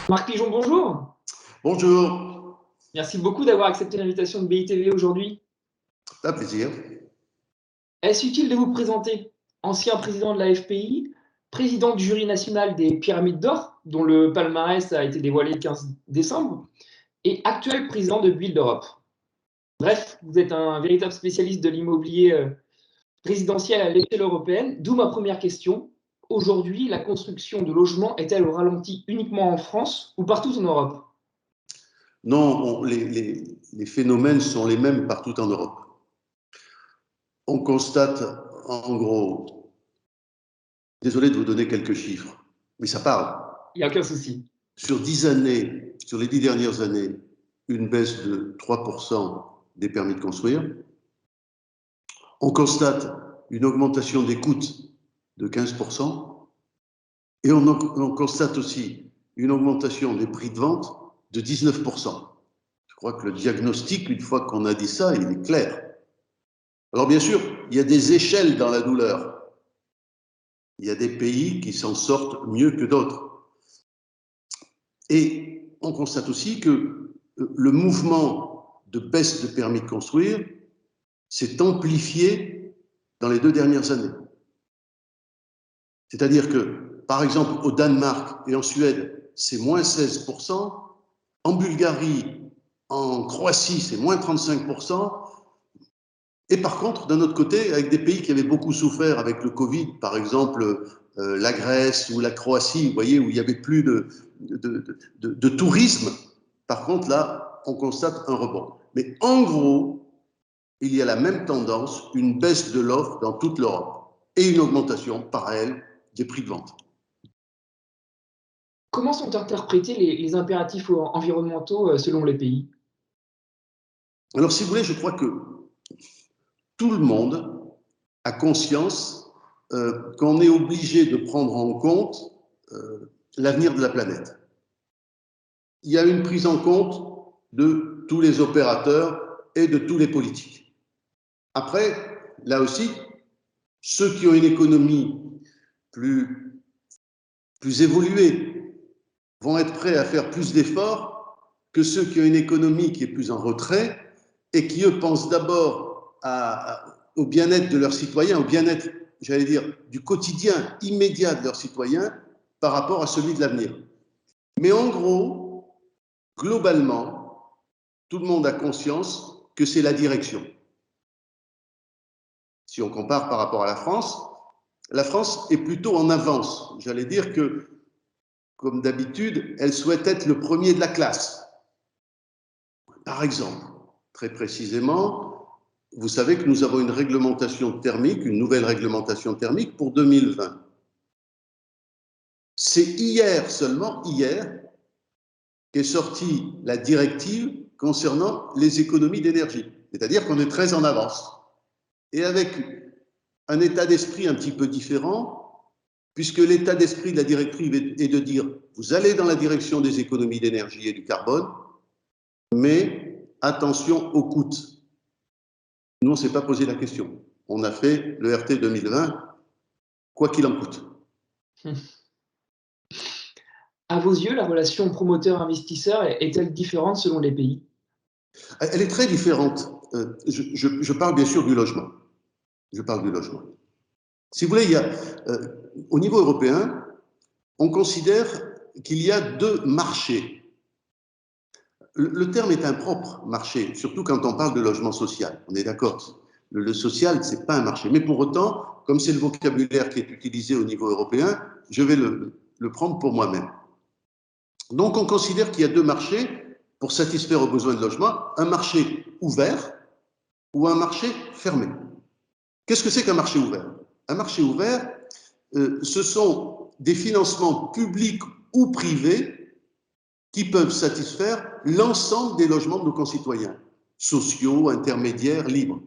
Marc Pigeon, bonjour. Bonjour. Merci beaucoup d'avoir accepté l'invitation de BITV aujourd'hui. Un plaisir. Est-ce utile de vous présenter? Ancien président de la FPI, président du jury national des Pyramides d'Or, dont le palmarès a été dévoilé le 15 décembre, et actuel président de Build Europe. Bref, vous êtes un véritable spécialiste de l'immobilier résidentiel à l'échelle européenne, d'où ma première question. Aujourd'hui, la construction de logements est-elle au ralenti uniquement en France ou partout en Europe? Non, les phénomènes sont les mêmes partout en Europe. On constate, en gros, désolé de vous donner quelques chiffres, mais ça parle. Il n'y a aucun souci. Sur 10 années, sur les 10 dernières années, une baisse de 3% des permis de construire. On constate une augmentation des coûts de 15%. Et on constate aussi une augmentation des prix de vente de 19%. Je crois que le diagnostic, une fois qu'on a dit ça, il est clair. Alors bien sûr, il y a des échelles dans la douleur. Il y a des pays qui s'en sortent mieux que d'autres. Et on constate aussi que le mouvement de baisse de permis de construire s'est amplifié dans les 2 dernières années. C'est-à-dire que, par exemple, au Danemark et en Suède, c'est moins 16%. En Bulgarie, en Croatie, c'est moins 35%. Et par contre, d'un autre côté, avec des pays qui avaient beaucoup souffert avec le Covid, par exemple la Grèce ou la Croatie, vous voyez, où il n'y avait plus de tourisme, par contre, là, on constate un rebond. Mais en gros, il y a la même tendance, une baisse de l'offre dans toute l'Europe et une augmentation, parallèle, des prix de vente. Comment sont interprétés les impératifs environnementaux selon les pays? Alors, si vous voulez, je crois que tout le monde a conscience qu'on est obligé de prendre en compte l'avenir de la planète. Il y a une prise en compte de tous les opérateurs et de tous les politiques. Après, là aussi, ceux qui ont une économie plus évoluée vont être prêts à faire plus d'efforts que ceux qui ont une économie qui est plus en retrait et qui, eux, pensent d'abord au bien-être de leurs citoyens, au bien-être, j'allais dire, du quotidien immédiat de leurs citoyens par rapport à celui de l'avenir. Mais en gros, globalement, tout le monde a conscience que c'est la direction. Si on compare par rapport à la France est plutôt en avance. J'allais dire que, comme d'habitude, elle souhaite être le premier de la classe. Par exemple, très précisément, vous savez que nous avons une réglementation thermique, une nouvelle réglementation thermique pour 2020. C'est hier, seulement hier, qu'est sortie la directive concernant les économies d'énergie. C'est-à-dire qu'on est très en avance. Et avec un état d'esprit un petit peu différent, puisque l'état d'esprit de la directive est de dire vous allez dans la direction des économies d'énergie et du carbone, mais attention aux coûts. Nous, on ne s'est pas posé la question. On a fait le RT 2020, quoi qu'il en coûte. À vos yeux, la relation promoteur-investisseur est-elle différente selon les pays? Elle est très différente. Je parle bien sûr du logement. Je parle du logement. Si vous voulez, au niveau européen, on considère qu'il y a 2 marchés. Le terme est impropre, marché, surtout quand on parle de logement social. On est d'accord. Le social, ce n'est pas un marché. Mais pour autant, comme c'est le vocabulaire qui est utilisé au niveau européen, je vais le prendre pour moi-même. Donc, on considère qu'il y a 2 marchés pour satisfaire aux besoins de logement, un marché ouvert ou un marché fermé. Qu'est-ce que c'est qu'un marché ouvert? Un marché ouvert, ce sont des financements publics ou privés qui peuvent satisfaire l'ensemble des logements de nos concitoyens, sociaux, intermédiaires, libres.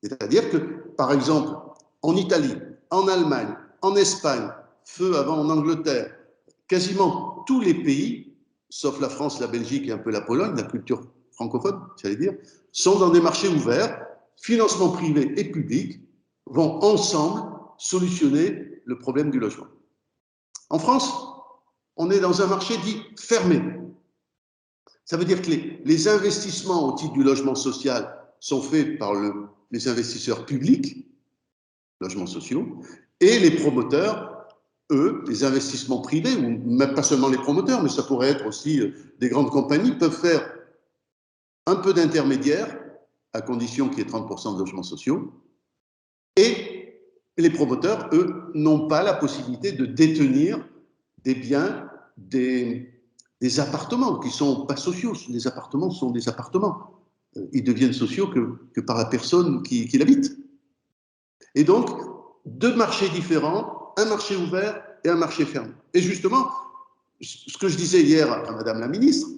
C'est-à-dire que, par exemple, en Italie, en Allemagne, en Espagne, feu avant en Angleterre, quasiment tous les pays, sauf la France, la Belgique et un peu la Pologne, la culture francophone, j'allais dire, sont dans des marchés ouverts, financement privé et public vont ensemble solutionner le problème du logement. En France, on est dans un marché dit fermé. Ça veut dire que les investissements au titre du logement social sont faits par les investisseurs publics, logements sociaux, et les promoteurs, eux, les investissements privés, ou même pas seulement les promoteurs, mais ça pourrait être aussi des grandes compagnies, peuvent faire un peu d'intermédiaire, à condition qu'il y ait 30% de logements sociaux, et les promoteurs, eux, n'ont pas la possibilité de détenir des biens, des appartements qui ne sont pas sociaux. Les appartements sont des appartements. Ils deviennent sociaux que par la personne qui l'habite. Et donc, deux marchés différents, un marché ouvert et un marché fermé. Et justement, ce que je disais hier à Madame la Ministre,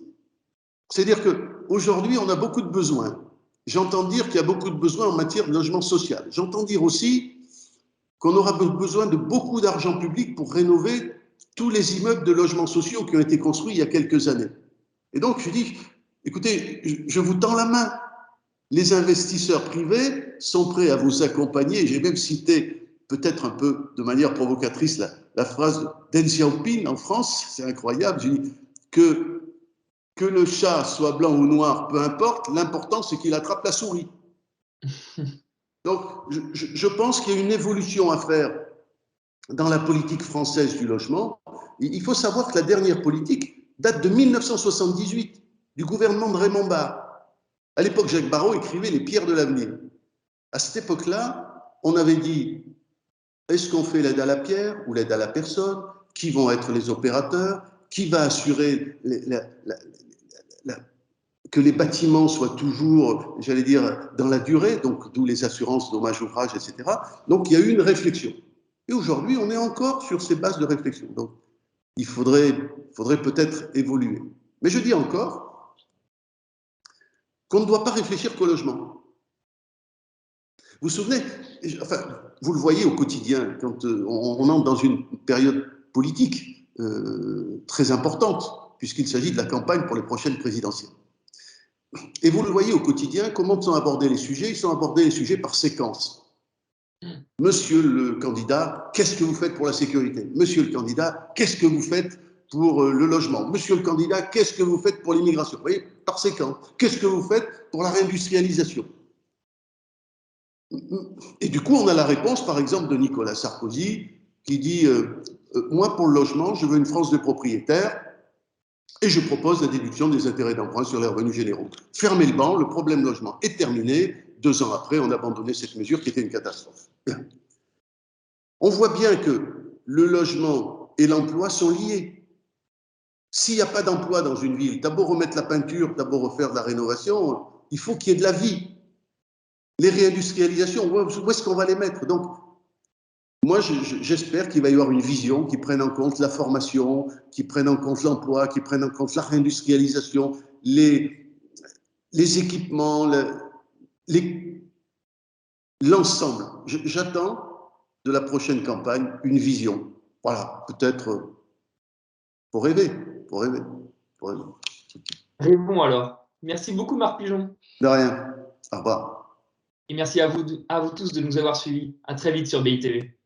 c'est-à-dire qu'aujourd'hui, on a beaucoup de besoins. J'entends dire qu'il y a beaucoup de besoins en matière de logement social. J'entends dire aussi qu'on aura besoin de beaucoup d'argent public pour rénover tous les immeubles de logements sociaux qui ont été construits il y a quelques années. Et donc, je dis, écoutez, je vous tends la main. Les investisseurs privés sont prêts à vous accompagner. J'ai même cité, peut-être un peu de manière provocatrice, la phrase d'Deng Xiaoping en France. C'est incroyable. J'ai dit que le chat soit blanc ou noir, peu importe, l'important c'est qu'il attrape la souris. Donc, je pense qu'il y a une évolution à faire dans la politique française du logement. Il faut savoir que la dernière politique date de 1978, du gouvernement de Raymond Barre. À l'époque, Jacques Barrot écrivait Les pierres de l'avenir. À cette époque-là, on avait dit, est-ce qu'on fait l'aide à la pierre ou l'aide à la personne? Qui vont être les opérateurs? Qui va assurer que les bâtiments soient toujours, j'allais dire, dans la durée, donc d'où les assurances, dommages, ouvrages, etc. Donc il y a eu une réflexion. Et aujourd'hui, on est encore sur ces bases de réflexion. Donc il faudrait peut-être évoluer. Mais je dis encore qu'on ne doit pas réfléchir qu'au logement. Vous vous souvenez, enfin, vous le voyez au quotidien, quand on entre dans une période politique très importante, puisqu'il s'agit de la campagne pour les prochaines présidentielles. Et vous le voyez au quotidien, comment sont abordés les sujets? Ils sont abordés les sujets par séquence. Monsieur le candidat, qu'est-ce que vous faites pour la sécurité? Monsieur le candidat, qu'est-ce que vous faites pour le logement? Monsieur le candidat, qu'est-ce que vous faites pour l'immigration? Vous voyez, par séquence. Qu'est-ce que vous faites pour la réindustrialisation? Et du coup, on a la réponse, par exemple, de Nicolas Sarkozy, qui dit moi, pour le logement, je veux une France de propriétaires, et je propose la déduction des intérêts d'emprunt sur les revenus généraux. Fermez le banc, le problème logement est terminé. 2 ans après, on a abandonné cette mesure qui était une catastrophe. Bien. On voit bien que le logement et l'emploi sont liés. S'il n'y a pas d'emploi dans une ville, t'as beau remettre la peinture, t'as beau refaire de la rénovation, il faut qu'il y ait de la vie. Les réindustrialisations, où est-ce qu'on va les mettre? Donc, moi, j'espère qu'il va y avoir une vision qui prenne en compte la formation, qui prenne en compte l'emploi, qui prenne en compte la réindustrialisation, les équipements, l'ensemble. J'attends de la prochaine campagne une vision. Voilà, peut-être pour rêver, pour rêver, pour rêver. Rêvons alors. Merci beaucoup, Marc Pigeon. De rien. Au revoir. Et merci à vous tous de nous avoir suivis. À très vite sur BITV.